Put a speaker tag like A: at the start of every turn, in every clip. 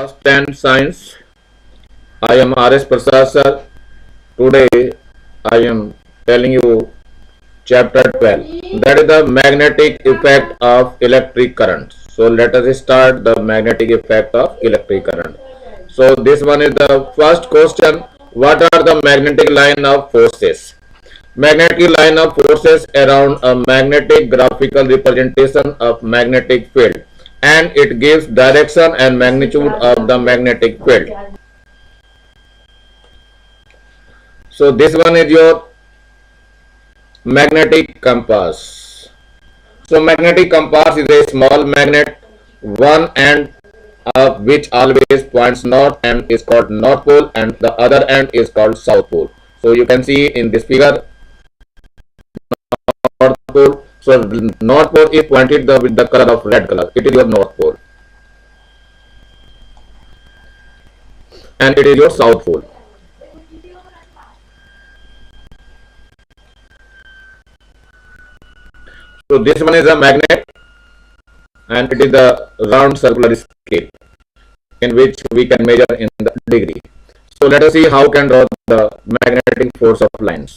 A: class 10 science. I am R.S. Prasad sir. Today I am telling you chapter 12, that is the magnetic effect of electric current. So let us start the magnetic effect of electric current. So this one is the first question. What are the magnetic line of forces? Magnetic line of forces around a magnetic graphical representation of magnetic field, and it gives direction and magnitude of the magnetic field. So this one is your magnetic compass. So magnetic compass is a small magnet, one end of which always points north and is called north pole, and the other end is called south pole. So you can see in this figure north pole. So north pole is pointed with the color of red color. It is your north pole, and it is your south pole. So this one is a magnet, and it is the round circular scale in which we can measure in the degree. So let us see how can draw the magnetic force of lines.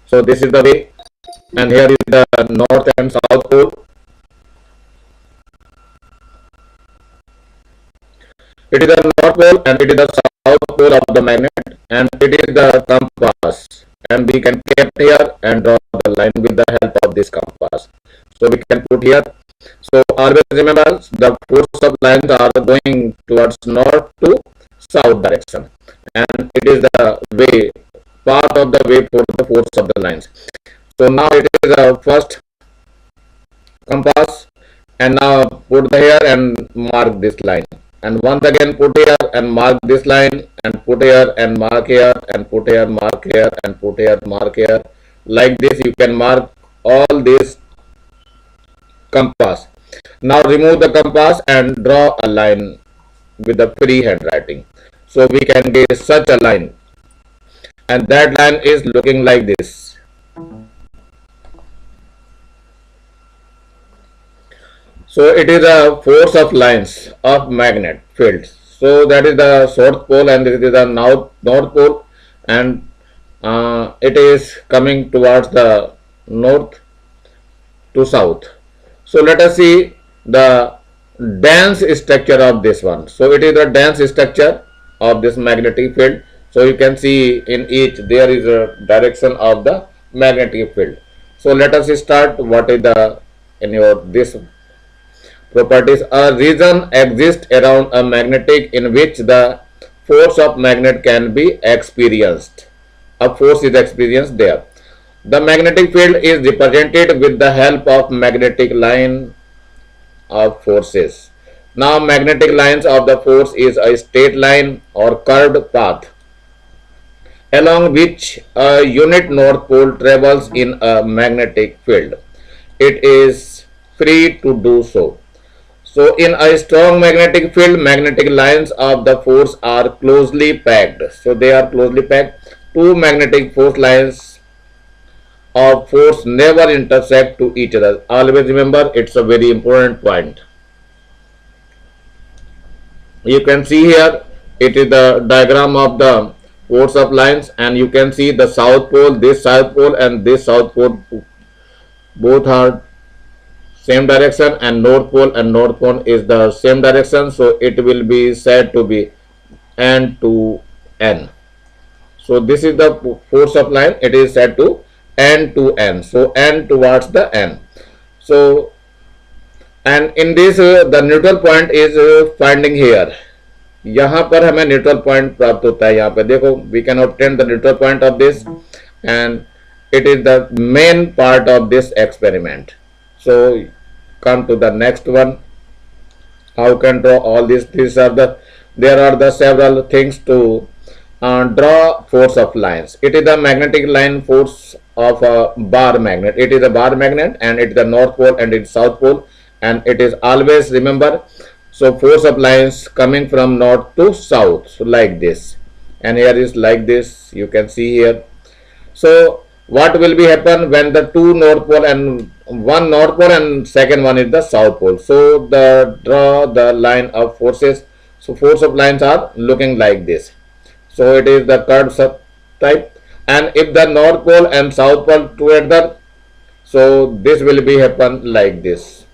A: So this is the way, and here is the north and south pole. It is the north pole and it is the south pole of the magnet, and it is the compass, and we can keep here and draw the line with the help of this compass. So we can put here. So always remember the force of lines are going towards north to south direction, and it is the way, path of the way for the force of the lines. So now it is the first compass, and now put here and mark this line, and once again put here and mark this line, and put here and mark here, and put here, mark here, and put here, mark here. Like this you can mark all this compass. Now remove the compass and draw a line with the free handwriting. So we can get such a line, and that line is looking like this. So it is a force of lines of magnet fields. So that is the south pole, and it is the north pole, and it is coming towards the north to south. So let us see the dense structure of this one. So it is the dense structure of this magnetic field. So you can see in each there is a direction of the magnetic field. So let us start. What is the in your this properties? A region exists around a magnetic in which the force of magnet can be experienced. A force is experienced there. The magnetic field is represented with the help of magnetic line of forces. Now magnetic lines of the force is a straight line or curved path along which a unit north pole travels in a magnetic field. It is free to do so. So in a strong magnetic field, magnetic lines of the force are closely packed. So they are closely packed. Two magnetic force lines of force never intersect to each other. Always remember, it's a very important point. You can see here, it is the diagram of the force of lines, and you can see the south pole, this south pole and this south pole, both are same direction, and north pole is the same direction. So it will be said to be N to N. So this is the force of line. It is said to N to N. So N towards the N. So and in this the neutral point is finding here. यहाँ पर हमें neutral point प्राप्त होता है. यहाँ पे देखो, we can obtain the neutral point of this, and it is the main part of this experiment. So come to the next one. How can draw all this? There are the several things to draw force of lines. It is the magnetic line force of a bar magnet. It is a bar magnet, and it is the north pole and it is south pole, and it is always remember. So force of lines coming from north to south, so like this, and here is like this. You can see here. So what will be happen when the two north pole and one north pole and second one is the south pole? So the draw the line of forces So force of lines are looking like this. So it is the curved type, and if the north pole and south pole together, so this will be happen like this.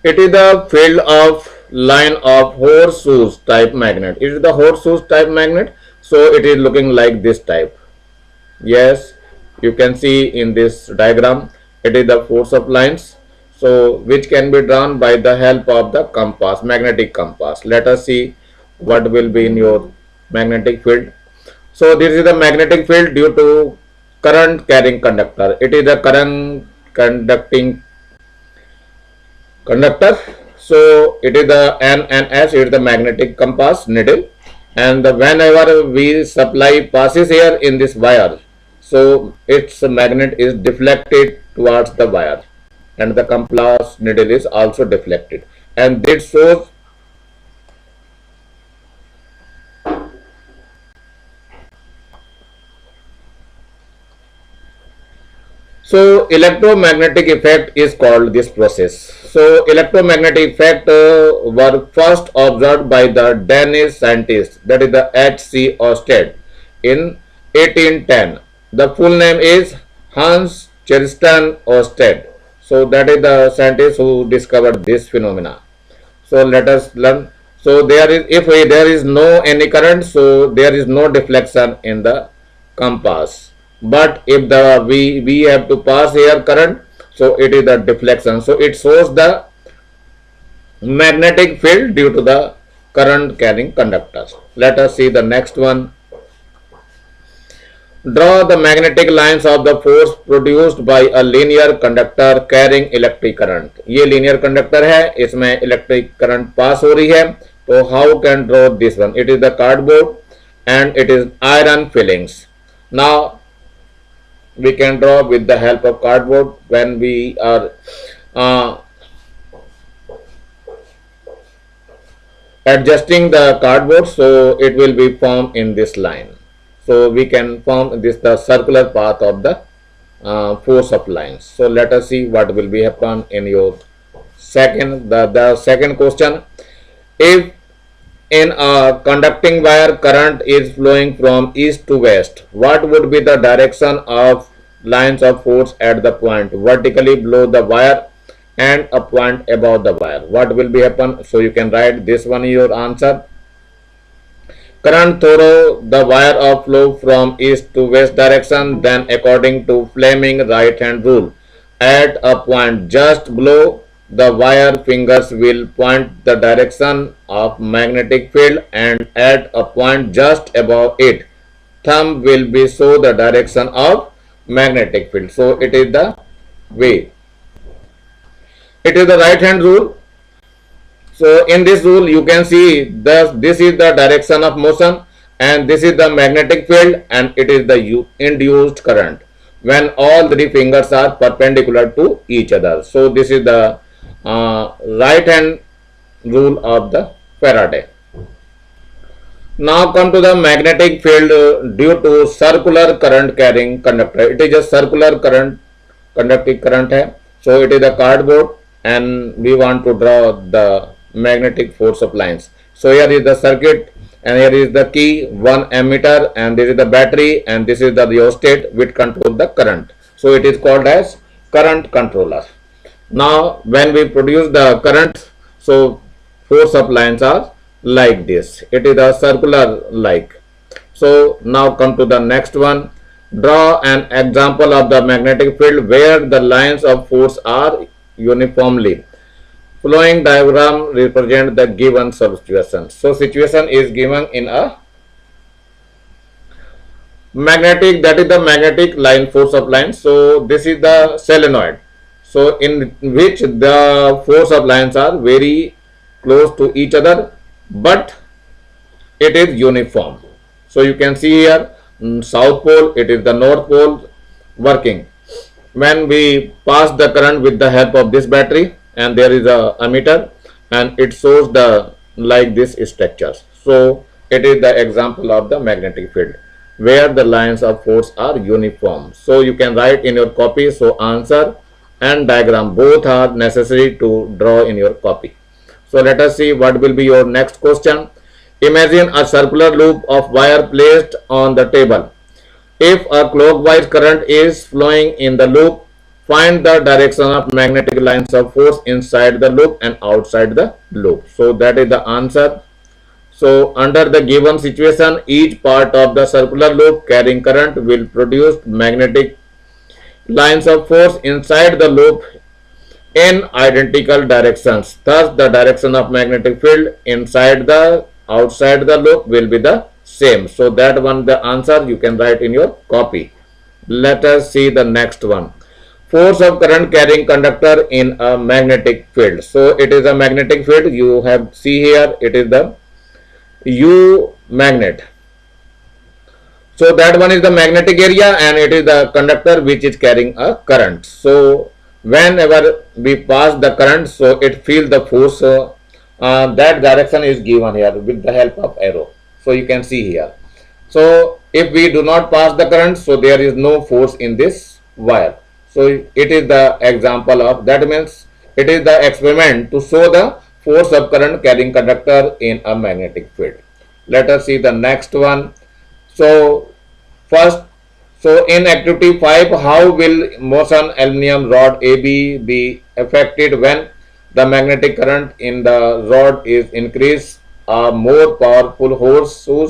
A: It is the field of line of horseshoes type magnet. It is the horseshoes type magnet, so it is looking like this type. Yes, you can see in this diagram, it is the force of lines, so which can be drawn by the help of the compass, magnetic compass. Let us see what will be in your magnetic field. So this is the magnetic field due to current carrying conductor. It is the current conducting conductor. So it is the N and S, it is the magnetic compass needle, and whenever we supply passes here in this wire, so its magnet is deflected towards the wire, and the compass needle is also deflected, and this shows. So electromagnetic effect is called this process. So electromagnetic effect were first observed by the Danish scientist, that is the H.C. Ørsted, in 1810. The full name is Hans Christian Ørsted. So that is the scientist who discovered this phenomena. So let us learn. So there is, if there is no any current, so there is no deflection in the compass. But if the we have to pass here current, so it is the deflection. So it shows the magnetic field due to the current carrying conductors. Let us see the next one. Draw the magnetic lines of the force produced by a linear conductor carrying electric current. ये linear conductor है, इसमें electric current pass हो रही है. तो how can draw this one? It is the cardboard and it is iron fillings. Now we can draw with the help of cardboard when we are adjusting the cardboard, so it will be formed in this line. So we can form this the circular path of the force of lines. So let us see what will be happen in your second the second question. If in a conducting wire current is flowing from east to west, what would be the direction of lines of force at the point vertically below the wire and a point above the wire? What will be happen? So you can write this one in your answer. Current through the wire of flow from east to west direction, then according to Fleming right hand rule, at a point just below the wire, fingers will point the direction of magnetic field, and at a point just above it, thumb will be show the direction of magnetic field. So it is the way. It is the right hand rule. So in this rule you can see this is the direction of motion and this is the magnetic field and it is the induced current when all three fingers are perpendicular to each other. So this is the right hand rule of the Faraday. Now come to the magnetic field due to circular current carrying conductor. It is a circular current conducting current hai. So it is the cardboard and we want to draw the magnetic force of lines. So here is the circuit and here is the key, one ammeter, and this is the battery and this is the rheostat which control the current. So it is called as current controller. Now when we produce the current, so force of lines are like this. It is a circular like. So now come to the next one. Draw an example of the magnetic field where the lines of force are uniformly. Flowing diagram represent the given situation. So situation is given in a magnetic, that is the magnetic line force of line. So this is the solenoid. So in which the force of lines are very close to each other, but it is uniform. So you can see here south pole, it is the north pole working. When we pass the current with the help of this battery, and there is a ammeter and it shows the like this structures. So it is the example of the magnetic field where the lines of force are uniform. So you can write in your copy. So answer and diagram both are necessary to draw in your copy. So let us see what will be your next question. Imagine a circular loop of wire placed on the table. If a clockwise current is flowing in the loop, find the direction of magnetic lines of force inside the loop and outside the loop. So that is the answer. So under the given situation, each part of the circular loop carrying current will produce magnetic lines of force inside the loop in identical directions. Thus, the direction of magnetic field inside the outside the loop will be the same. So that one the answer you can write in your copy. Let us see the next one. Force of current carrying conductor in a magnetic field. So it is a magnetic field. You have see here it is the U magnet. So that one is the magnetic area and it is the conductor which is carrying a current. So whenever we pass the current, so it feels the force. So that direction is given here with the help of arrow. So you can see here. So if we do not pass the current, so there is no force in this wire. So it is the example of, that means it is the experiment to show the force of current carrying conductor in a magnetic field. Let us see the next one. So first, so in activity 5, how will motion aluminum rod AB be affected when the magnetic current in the rod is increased? A more powerful horseshoe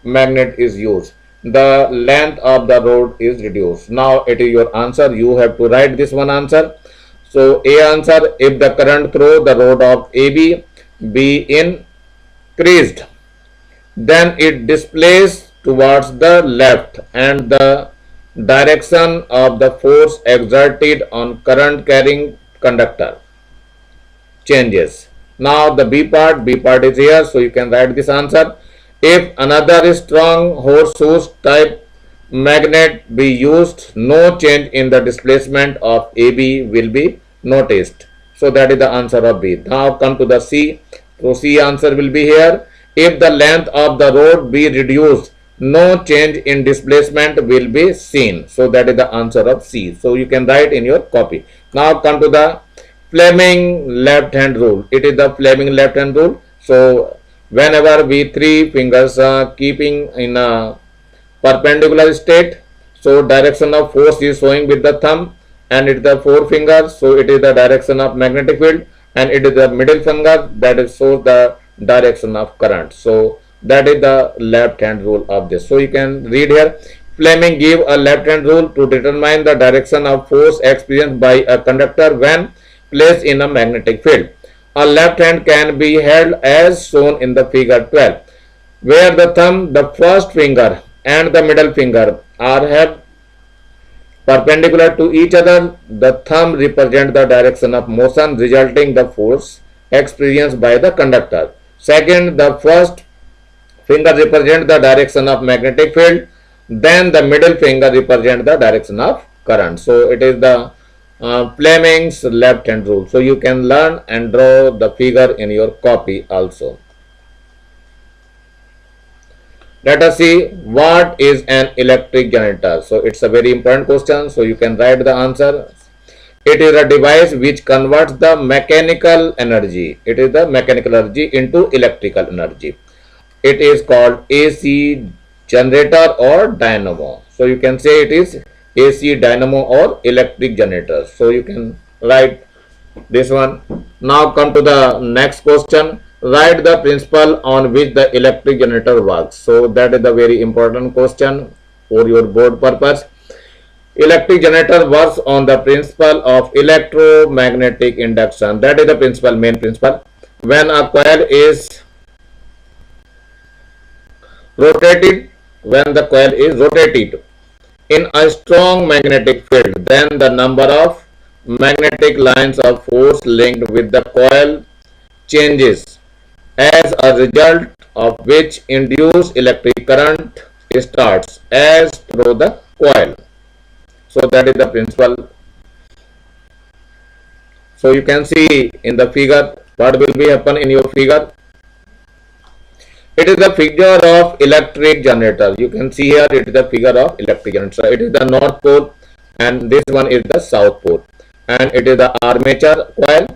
A: magnet is used. The length of the rod is reduced. Now it is your answer. You have to write this one answer. So A answer, if the current through the rod of AB be increased, then it displays towards the left and the direction of the force exerted on current carrying conductor changes. Now the B part is here, so you can write this answer. If another strong horseshoe type magnet be used, no change in the displacement of AB will be noticed. So that is the answer of B. Now come to the C. So C answer will be here. If the length of the rod be reduced, no change in displacement will be seen. So that is the answer of C. So you can write in your copy. Now come to the Fleming left hand rule. It is the Fleming left hand rule. So whenever we three fingers keeping in a perpendicular state, so direction of force is showing with the thumb and it is the forefinger, so it is the direction of magnetic field, and it is the middle finger that is shows the direction of current. So that is the left hand rule of this. So you can read here, Fleming gave a left hand rule to determine the direction of force experienced by a conductor when placed in a magnetic field. A left hand can be held as shown in the figure 12, where the thumb, the first finger and the middle finger are held perpendicular to each other. The thumb represents the direction of motion resulting the force experienced by the conductor. Second, the first finger represents the direction of magnetic field. Then the middle finger represents the direction of current. So it is the Fleming's left hand rule. So you can learn and draw the figure in your copy also. Let us see what is an electric generator. So it's a very important question. So you can write the answer. It is a device which converts the mechanical energy. It is the mechanical energy into electrical energy. It is called AC generator or dynamo. So you can say it is AC dynamo or electric generator. So you can write this one. Now come to the next question. Write the principle on which the electric generator works. So that is the very important question for your board purpose. Electric generator works on the principle of electromagnetic induction. That is the principle, main principle. When a coil is rotated, in a strong magnetic field, then the number of magnetic lines of force linked with the coil changes, as a result of which induced electric current starts as through the coil. So that is the principle. So you can see in the figure what will be happen in your figure. It is the figure of electric generator. You can see here it is the figure of electric generator. It is the north pole and this one is the south pole. and it is the armature coil,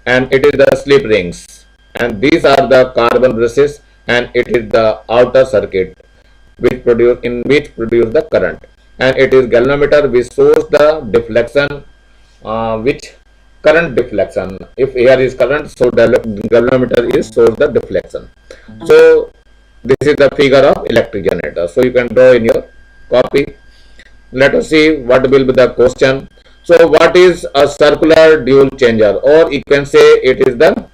A: and it is the slip rings, and these are the carbon brushes, and it is the outer circuit which produce the current, and it is galvanometer which shows the deflection, which current deflection. If here is current, so galvanometer is shows the deflection. So this is the figure of electric generator. So you can draw in your copy. Let us see what will be the question. So what is a circular dual changer, or you can say it is the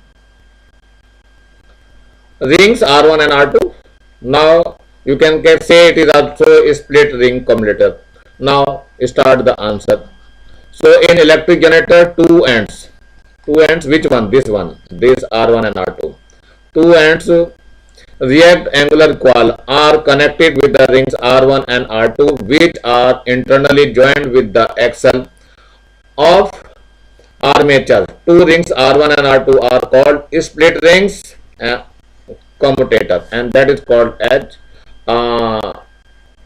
A: rings R1 and R2. Now you can say it is also a split ring commutator. Now start the answer. So in electric generator, two ends. Which one? This one. This R1 and R2. Two ends react angular coil are connected with the rings R1 and R2, which are internally joined with the axle of armature. Two rings R1 and R2 are called split rings commutator, and that is called as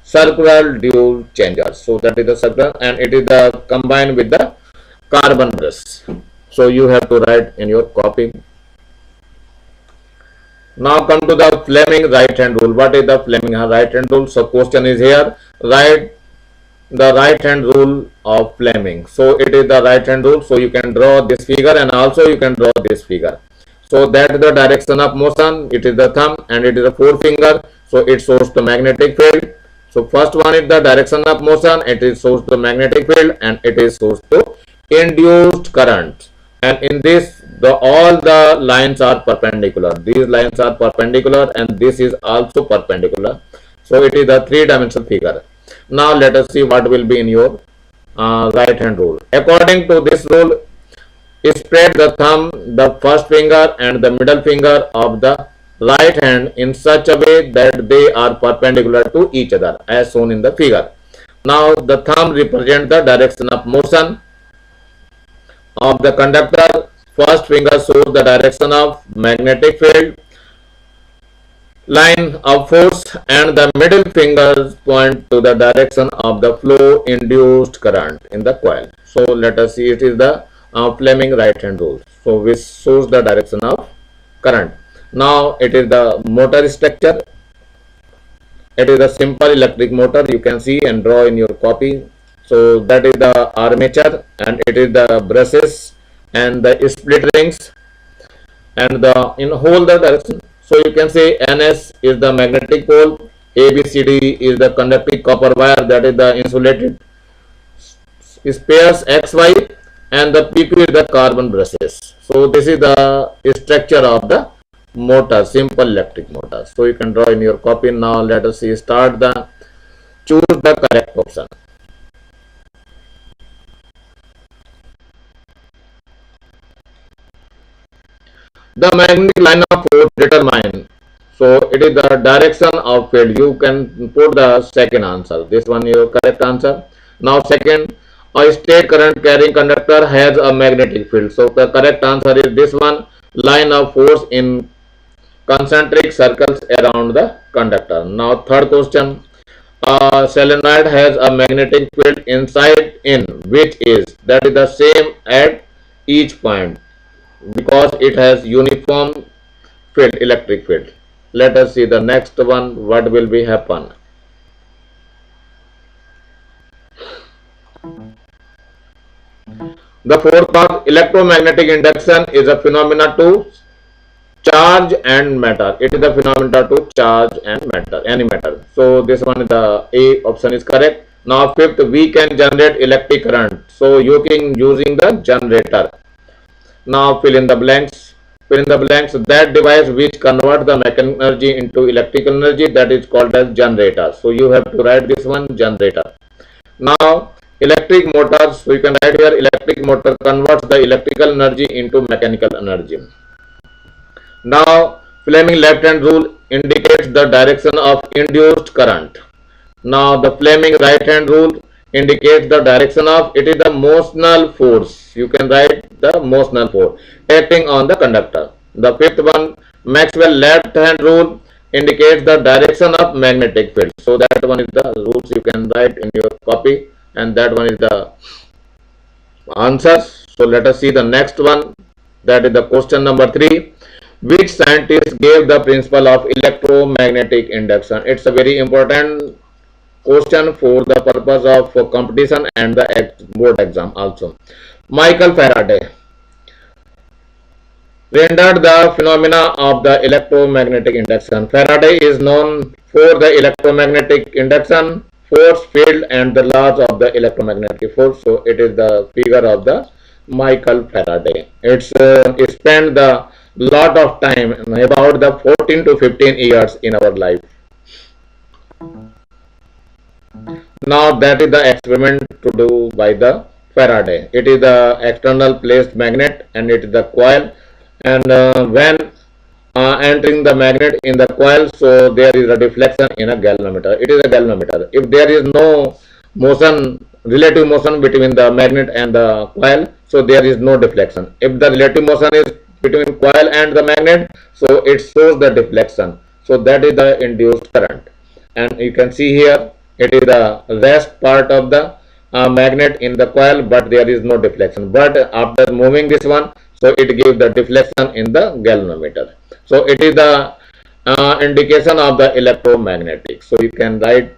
A: circular dual changer. So that is the circular, and it is the combined with the carbon brush. So you have to write in your copy. Now come to the Fleming right hand rule. What is the Fleming right hand rule? So question is here. Write the right hand rule of Fleming. So it is the right hand rule. So you can draw this figure, and also you can draw this figure. So that is the direction of motion. It is the thumb, and it is the forefinger. So it shows the magnetic field. So first one is the direction of motion. It is shows the magnetic field, and it is shows the induced current. And in this, all the lines are perpendicular. These lines are perpendicular, and this is also perpendicular. So it is the three-dimensional figure. Now let us see what will be in your right hand rule. According to this rule, spread the thumb, the first finger, and the middle finger of the right hand in such a way that they are perpendicular to each other, as shown in the figure. Now the thumb represents the direction of motion of the conductor. First finger shows the direction of magnetic field line of force, and the middle fingers point to the direction of the flow induced current in the coil. So let us see, it is the Fleming right hand rule, so which shows the direction of current. Now it is the motor structure. It is a simple electric motor. You can see and draw in your copy. So that is the armature, and it is the brushes and the split rings, and the in whole the direction. So you can say NS is the magnetic pole, ABCD is the conducting copper wire, that is the insulated spares XY, and the PQ is the carbon brushes. So this is the structure of the motor, simple electric motor. So you can draw in your copy. Now let us see, choose the correct option. The magnetic line of force determine. So it is the direction of field. You can put the second answer. This one is your correct answer. Now second, a state current carrying conductor has a magnetic field. So the correct answer is this one, line of force in concentric circles around the conductor. Now third question, a solenoid has a magnetic field inside in which is, that is the same at each point, because it has uniform field, electric field. Let us see the next one, what will be happen. The fourth of electromagnetic induction is a phenomena to charge and matter. It is the phenomena to charge and matter, any matter. So this one, the A option is correct. Now fifth, we can generate electric current. So you can using the generator. Now fill in the blanks. That device which converts the mechanical energy into electrical energy, that is called as generator. So you have to write this one, generator. Now electric motors, so you can write here, electric motor converts the electrical energy into mechanical energy. Now Fleming left hand rule indicates the direction of induced current. Now the Fleming right hand rule indicates the direction of, it is the motional force. You can write the motional force acting on the conductor. The fifth one, Maxwell left hand rule indicates the direction of magnetic field. So that one is the rules you can write in your copy, and that one is the answers. So let us see the next one. That is the question number 3. Which scientist gave the principle of electromagnetic induction? It's a very important question for the purpose of competition and the board exam also. Michael Faraday rendered the phenomena of the electromagnetic induction. Faraday is known for the electromagnetic induction force field and the laws of the electromagnetic force. So it is the figure of the Michael Faraday. It's spent the lot of time, about the 14 to 15 years in our life. Now that is the experiment to do by the Faraday. It is the external placed magnet and it is the coil, and when entering the magnet in the coil, so there is a deflection in a galvanometer. It is a galvanometer. If there is no motion, relative motion between the magnet and the coil, so there is no deflection. If the relative motion is between coil and the magnet, so it shows the deflection. So that is the induced current, and you can see here it is the rest part of the magnet in the coil, but there is no deflection. But after moving this one, so it gives the deflection in the galvanometer. So it is the indication of the electromagnetic. So you can write.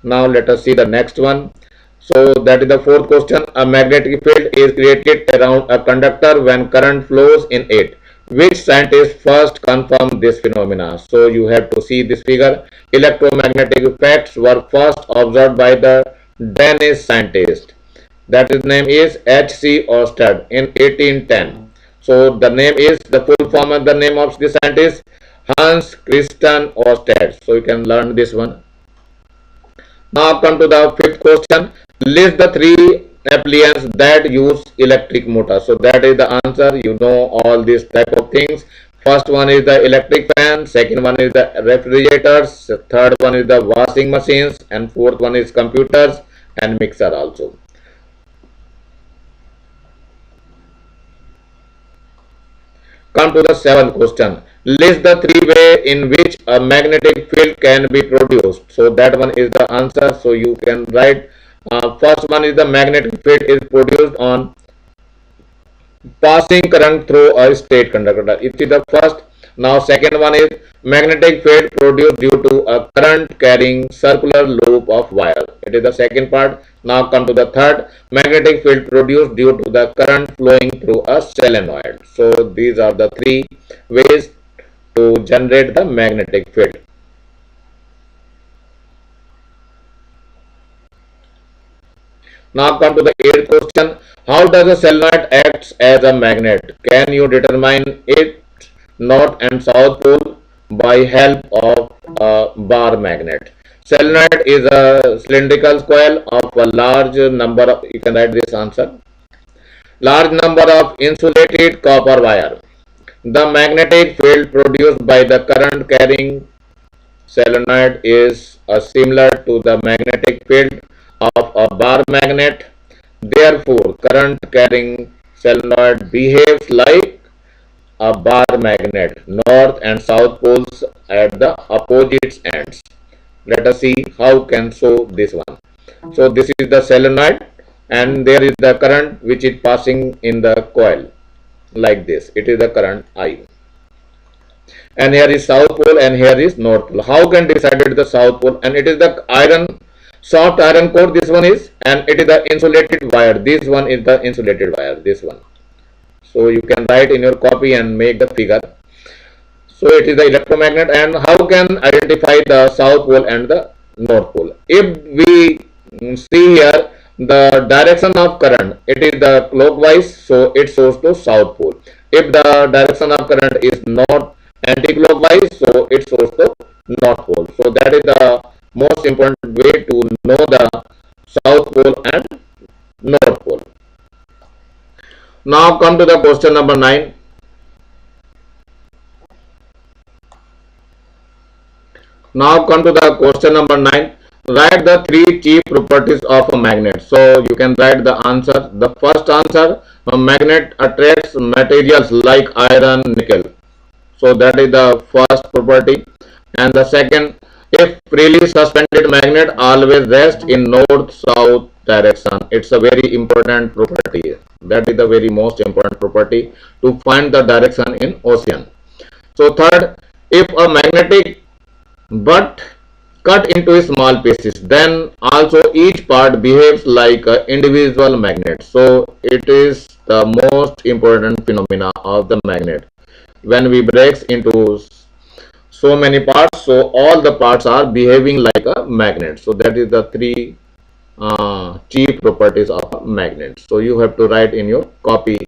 A: Now let us see the next one. So that is the fourth question. A magnetic field is created around a conductor when current flows in it. Which scientist first confirmed this phenomena? So you have to see this figure. Electromagnetic effects were first observed by the Danish scientist. That his name is H.C. Ørsted in 1810. So the name is, the full form of the name of the scientist, Hans Christian Ørsted. So you can learn this one. Now come to the fifth question. List the three appliances that use electric motor. So that is the answer. You know all these type of things. First one is the electric fan, second one is the refrigerators, third one is the washing machines, and fourth one is computers and mixer also. Come to the seventh question. List the three ways in which a magnetic field can be produced. So that one is the answer. So you can write. First one is the magnetic field is produced on passing current through a straight conductor. It is the first. Now second one is magnetic field produced due to a current carrying circular loop of wire. It is the second part. Now come to the third. Magnetic field produced due to the current flowing through a solenoid. So these are the three ways to generate the magnetic field. Now come to the eighth question. How does a solenoid act as a magnet? Can you determine its north and south pole by help of a bar magnet? Solenoid is a cylindrical coil of a large number of, you can write this answer, large number of insulated copper wire. The magnetic field produced by the current carrying solenoid is similar to the magnetic field of a bar magnet. Therefore, current carrying solenoid behaves like a bar magnet, north and south poles at the opposite ends. Let us see how can show this one. So this is the solenoid and there is the current which is passing in the coil like this. It is the current I. And here is south pole and here is north pole. How can decided the south pole? And it is the iron, soft iron core, this one is, and it is the insulated wire. This one is the insulated wire, this one. So you can write in your copy and make the figure. So it is the electromagnet. And how can identify the south pole and the north pole? If we see here the direction of current, it is the clockwise, so it shows to south pole. If the direction of current is not anti-clockwise, so it shows to north pole. So that is the most important way to know the south pole and north pole. Now come to the question number 9. Now come to the question number 9. Write the three chief properties of a magnet. So you can write the answer. The first answer, a magnet attracts materials like iron, nickel. So that is the first property. And the second, If freely suspended magnet always rests in north-south direction. It's a very important property. That is the very most important property to find the direction in ocean. So third, if a magnetic but cut into small pieces, then also each part behaves like an individual magnet. So it is the most important phenomena of the magnet. When we breaks into so many parts, so all the parts are behaving like a magnet. So that is the three chief properties of a magnet. So you have to write in your copy.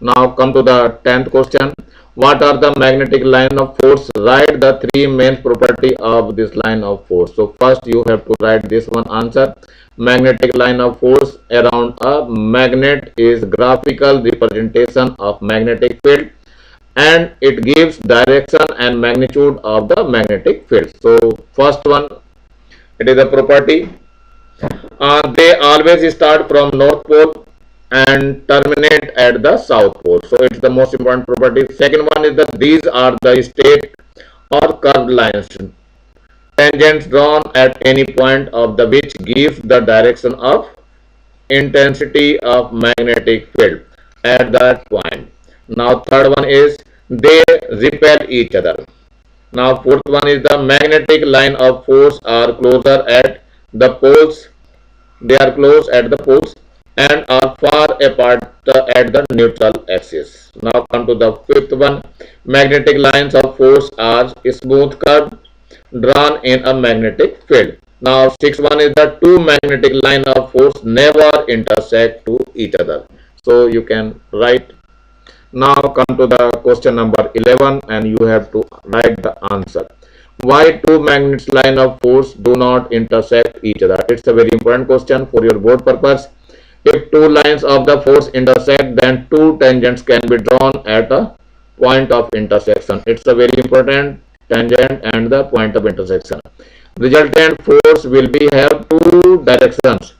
A: Now come to the 10th question. What are the magnetic line of force? Write the three main property of this line of force. So first you have to write this one answer. Magnetic line of force around a magnet is graphical representation of magnetic field, and it gives direction and magnitude of the magnetic field. So first one, it is a property. They always start from north pole and terminate at the south pole. So it's the most important property. Second one is that these are the straight or curved lines, tangents drawn at any point of the which gives the direction of intensity of magnetic field at that point. Now third one is they repel each other. Now fourth one is the magnetic line of force are closer at the poles. They are close at the poles and are far apart at the neutral axis. Now come to the fifth one. Magnetic lines of force are smooth curved drawn in a magnetic field. Now sixth one is the two magnetic line of force never intersect to each other. So you can write. Now come to the question number 11 and you have to write the answer. Why two magnets line of force do not intersect each other? It's a very important question for your board purpose. If two lines of the force intersect, then two tangents can be drawn at a point of intersection. It's a very important tangent and the point of intersection. Resultant force will be have two directions,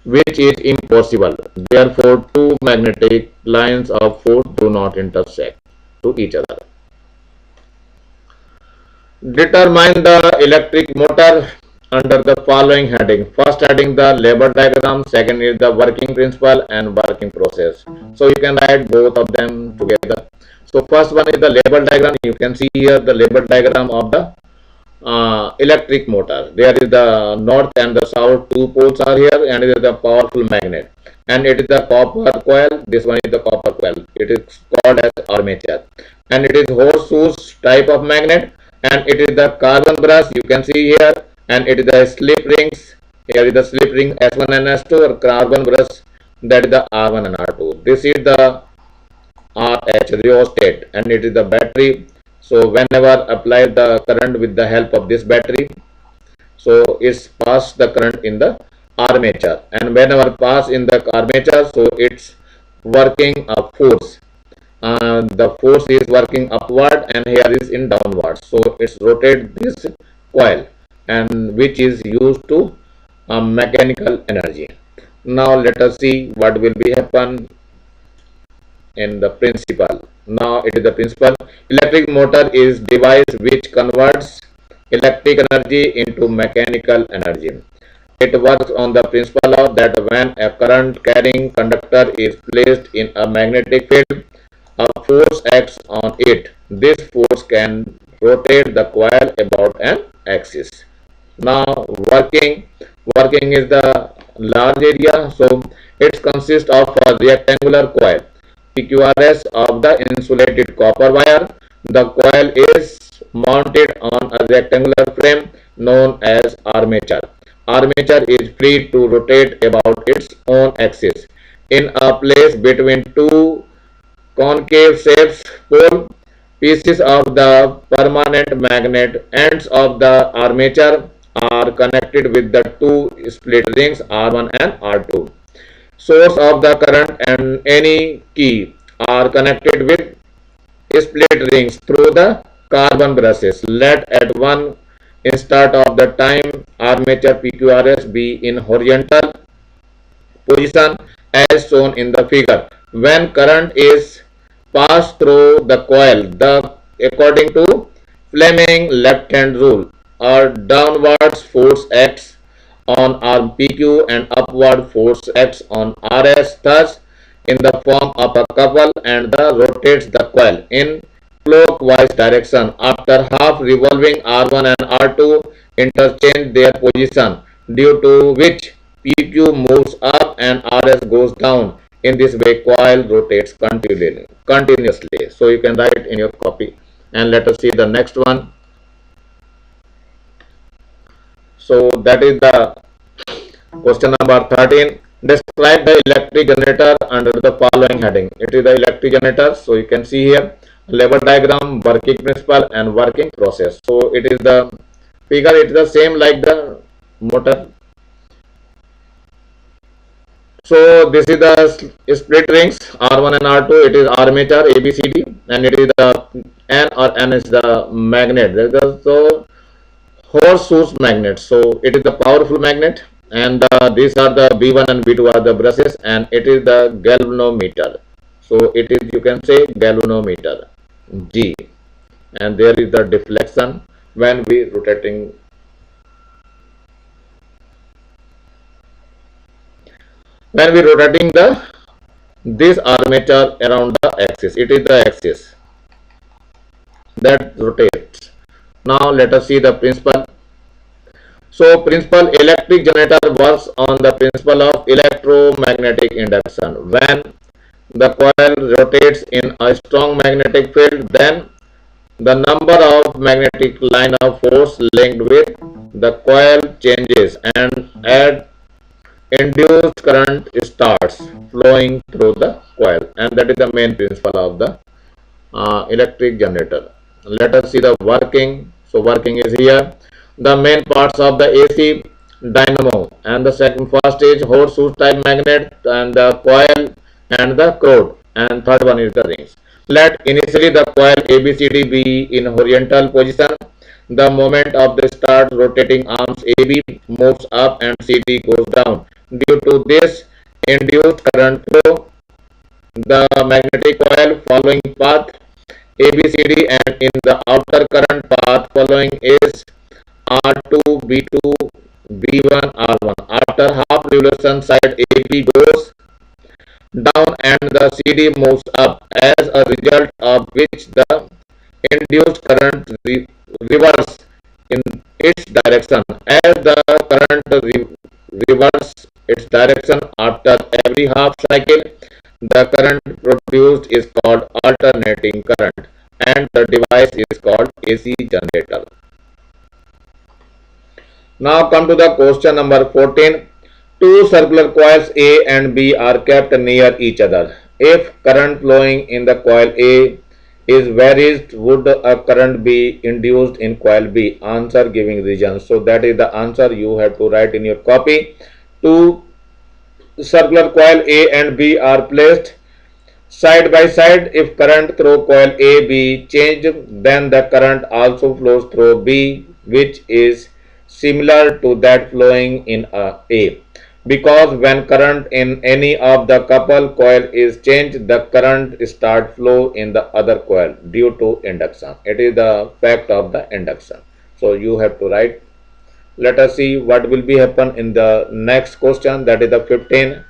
A: which is impossible. Therefore, two magnetic lines of force do not intersect to each other. Determine the electric motor under the following heading. First heading the labor diagram, second is the working principle and working process. So you can write both of them together. So first one is the labor diagram. You can see here the labor diagram of the electric motor. There is the north and the south, two poles are here, and it is the powerful magnet, and it is the copper coil. This one is the copper coil. It is called as armature, and it is horseshoes type of magnet, and it is the carbon brush. You can see here, and it is the slip rings. Here is the slip ring S1 and S2, or carbon brush, that is the R1 and R2. This is the RH rheostat, and it is the battery. So whenever apply the current with the help of this battery, so it's pass the current in the armature, and whenever pass in the armature, so it's working a force. The force is working upward and here is in downward. So it's rotate this coil, and which is used to mechanical energy. Now let us see what will be happen in the principle. Now it is the principle. Electric motor is device which converts electric energy into mechanical energy. It works on the principle of that when a current carrying conductor is placed in a magnetic field, a force acts on it. This force can rotate the coil about an axis. Now working is the large area, so it consists of a rectangular coil PQRS of the insulated copper wire. The coil is mounted on a rectangular frame known as armature. Armature is free to rotate about its own axis in a place between two concave shapes pole. Pieces of the permanent magnet ends of the armature are connected with the two split rings R1 and R2. Source of the current and any key are connected with split rings through the carbon brushes. Let at one instant of the time armature PQRS be in horizontal position as shown in the figure. When current is passed through the coil, according to Fleming left hand rule a downward force acts on arm PQ and upward force acts on RS, thus in the form of a couple, and the rotates the coil in clockwise direction. After half revolving, R1 and R2 interchange their position, due to which PQ moves up and RS goes down. In this way, coil rotates continuously. So you can write in your copy. And let us see the next one. So that is the question number 13. Describe the electric generator under the following heading. It is the electric generator. So you can see here level diagram, working principle and working process. So it is the figure, it is the same like the motor. So this is the split rings R1 and R2. It is armature ABCD, and it is the N, or N is the magnet. So horseshoe magnet. So it is the powerful magnet, and these are the B1 and B2 are the brushes, and it is the galvanometer. So it is, you can say, galvanometer G, and there is the deflection when we rotating. When we rotating this armature around the axis, it is the axis that rotates. Now let us see the principle. So principle, electric generator works on the principle of electromagnetic induction. When the coil rotates in a strong magnetic field, then the number of magnetic line of force linked with the coil changes, and at induced current starts flowing through the coil, and that is the main principle of the electric generator. Let us see the working. So working is here. The main parts of the AC dynamo, and the first is horseshoe type magnet, and the coil and the cord, and third one is the rings. Let initially the coil ABCD be in horizontal position. The moment of the start rotating arms AB moves up and CD goes down. Due to this induced current flow, the magnetic coil following path ABCD, and in the outer current path following is R2, B2, B1, R1. After half revolution, side AB goes down and the CD moves up, as a result of which the induced current reverses in its direction. As the current reverses its direction after every half cycle, the current produced is called alternating current, and the device is called AC generator. Now come to the question number 14. Two circular coils A and B are kept near each other. If current flowing in the coil A is varies, would a current be induced in coil B? Answer giving reasons. So that is the answer you have to write in your copy. Two circular coil A and B are placed side by side. If current through coil A be changed, then the current also flows through B, which is similar to that flowing in A. Because when current in any of the couple coil is changed, the current start flow in the other coil due to induction. It is the fact of the induction. So you have to write. Let us see what will be happen in the next question, that is the 15.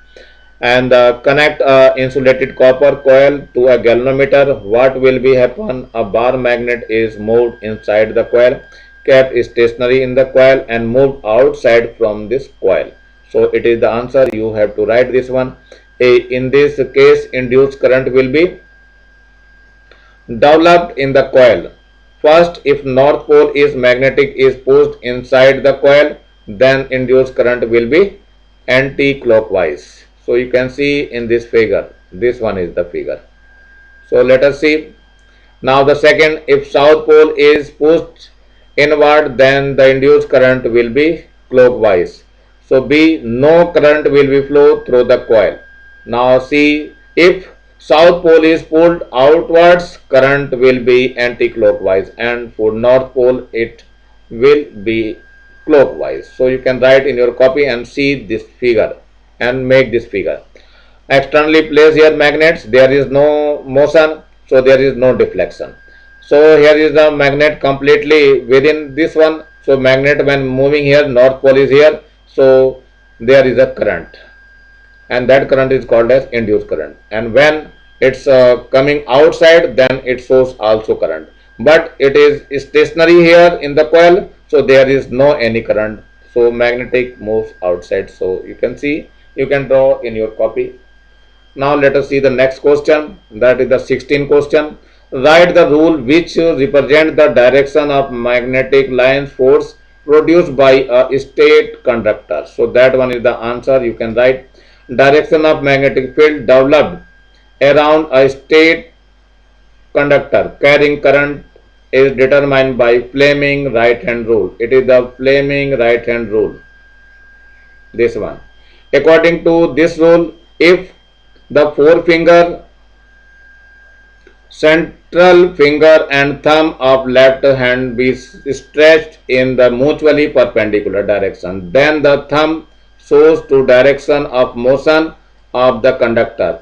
A: And connect a insulated copper coil to a galvanometer. What will be happen? A bar magnet is moved inside the coil, kept stationary in the coil, and moved outside from this coil. So it is the answer. You have to write this one. In this case, induced current will be developed in the coil. First, if north pole is magnetic is pushed inside the coil, then induced current will be anti-clockwise. So you can see in this figure. This one is the figure. So let us see. Now the second, if south pole is pushed inward, then the induced current will be clockwise. So B, no current will be flow through the coil. Now C, if south pole is pulled outwards, current will be anti-clockwise, and for north pole it will be clockwise. So you can write in your copy and see this figure and make this figure. Externally placed here magnets, there is no motion, so there is no deflection. So here is the magnet completely within this one, So magnet when moving here, north pole is here, so there is a current, and that current is called as induced current. And when it's coming outside, then it shows also current, but it is stationary here in the coil, so there is no any current. So magnetic moves outside. So you can see, you can draw in your copy. Now let us see the next question, that is the 16th question. Write the rule which represent the direction of magnetic line force produced by a state conductor. So that one is the answer. You can write direction of magnetic field developed around a state conductor carrying current is determined by Fleming right hand rule. It is the Fleming right hand rule, this one. According to this rule, if the forefinger, central finger and thumb of left hand be stretched in the mutually perpendicular direction, then the thumb shows to direction of motion of the conductor.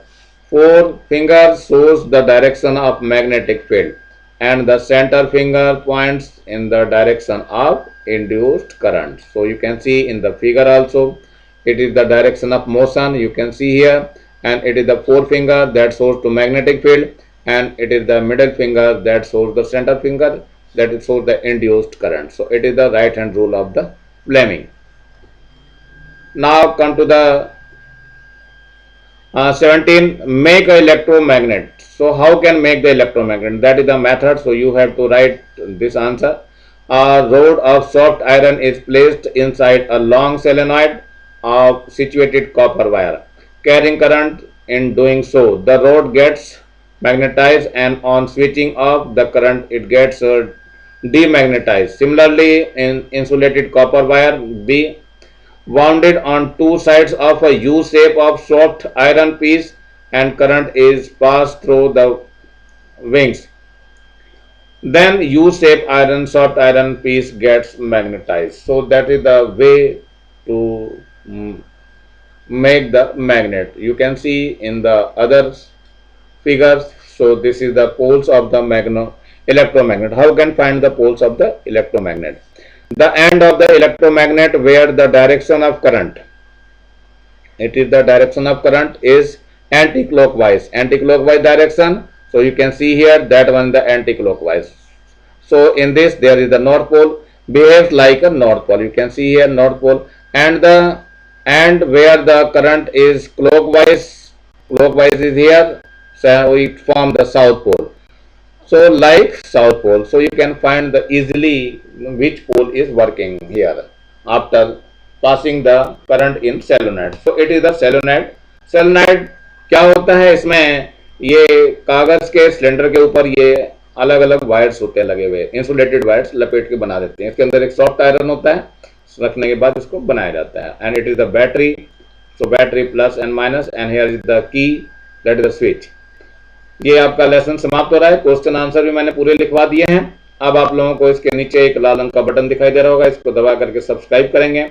A: Forefinger shows the direction of magnetic field, and the center finger points in the direction of induced current. So you can see in the figure also, it is the direction of motion, you can see here, and it is the forefinger that shows to magnetic field, and it is the middle finger that shows the center finger that shows the induced current. So it is the right hand rule of the Fleming. Now come to the 17, make a electromagnet. So how can make the electromagnet? That is the method. So you have to write this answer. A rod of soft iron is placed inside a long solenoid of situated copper wire, carrying current. In doing so, the rod gets magnetized, and on switching off the current, it gets demagnetized. Similarly, in insulated copper wire B, wounded on two sides of a U shape of soft iron piece, and current is passed through the wings. Then U shape soft iron piece gets magnetized. So that is the way to make the magnet. You can see in the other figures. So this is the poles of the electromagnet. How can find the poles of the electromagnet? The end of the electromagnet where the direction of current, it is the direction of current is anti-clockwise direction. So you can see here that one the anti-clockwise. So in this there is the north pole, behaves like a north pole. You can see here north pole, and the and where the current is clockwise is here, so we form the south pole. So like south pole, so you can find the easily which pole is working here after passing the current in solenoid. So it is the solenoid. Solenoid क्या होता है, इसमें ये कागज के cylinder के ऊपर ये अलग अलग वायर्स होते हैं लगे हुए, इंसुलेटेड वायर्स लपेट के बना देते हैं. इसके अंदर एक सॉफ्ट आयरन होता है, रखने के बाद इसको बनाया जाता है. And it is the battery. So battery plus and minus, and here is the key, that is the switch. ये आपका लेसन समाप्त हो रहा है. क्वेश्चन आंसर भी मैंने पूरे लिखवा दिए हैं. अब आप लोगों को इसके नीचे एक लाल रंग का बटन दिखाई दे रहा होगा, इसको दबा करके सब्सक्राइब करेंगे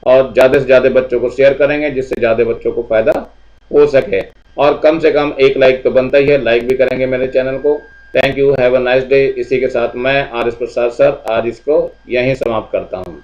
A: और ज्यादा से ज्यादा बच्चों को शेयर करेंगे, जिससे ज्यादा बच्चों को फायदा हो सके. और कम से कम एक लाइक तो बनता ही है, लाइक भी करेंगे मेरे चैनल को. Thank you, have a nice day. इसी के साथ मैं आर एस प्रसाद सर आज इसको यहीं समाप्त करता हूँ.